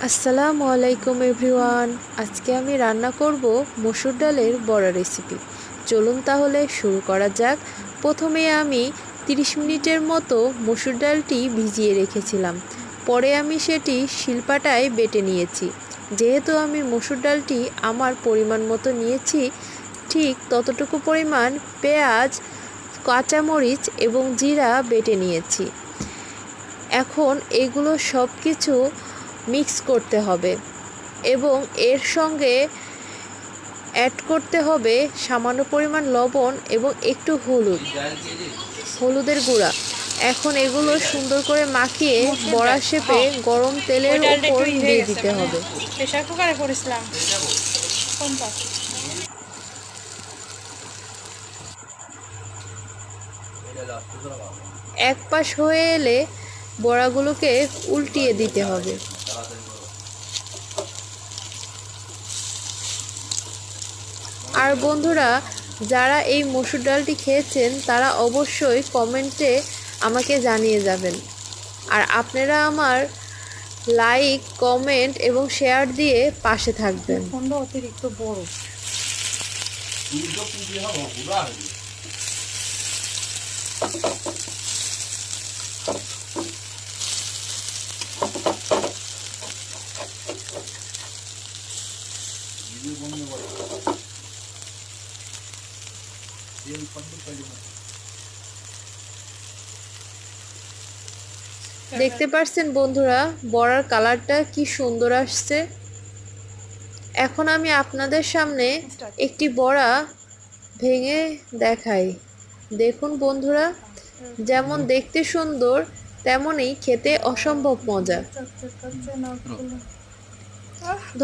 আসসালামু আলাইকুম এভরিওয়ান। আজকে আমি রান্না করব মসুর ডালের বড়া রেসিপি। চলুন তাহলে শুরু করা যাক। প্রথমে আমি 30 মিনিটের মতো মসুর ডালটি ভিজিয়ে রেখেছিলাম। পরে আমি সেটি শিলপাটায় বেটে নিয়েছি। যেহেতু আমি মসুর ডালটি আমার পরিমাণ মতো নিয়েছি, ঠিক ততটুকু পরিমাণ পেঁয়াজ, কাঁচামরিচ এবং জিরা বেটে নিয়েছি। এখন এগুলো সব কিছু মিক্স করতে হবে এবং এর সঙ্গে অ্যাড করতে হবে সামান্য পরিমাণ লবণ এবং একটু হলুদের গুঁড়া। এখন এগুলো সুন্দর করে মাখিয়ে বড়া শেপে গরম তেলের উপর দিয়ে দিতে হবে। প্রেসার কুকারে করেছিলাম কোনটা? এক পাশ হয়ে এলে বড়াগুলোকে উল্টিয়ে দিতে হবে। আর বন্ধুরা, যারা এই মসুর ডালটি খেয়েছেন তারা অবশ্যই কমেন্টে আমাকে জানিয়ে যাবেন। আর আপনারা আমার লাইক, কমেন্ট এবং শেয়ার দিয়ে পাশে থাকবেন। ফোনটা অতিরিক্ত বড়। দেখতে পাচ্ছেন বন্ধুরা, বড়ার কালারটা কি সুন্দর আসছে। এখন আমি আপনাদের সামনে একটি বড়া ভেঙে দেখাই। দেখুন বন্ধুরা, যেমন দেখতে সুন্দর তেমনই খেতে অসম্ভব মজা। ধন্যবাদ।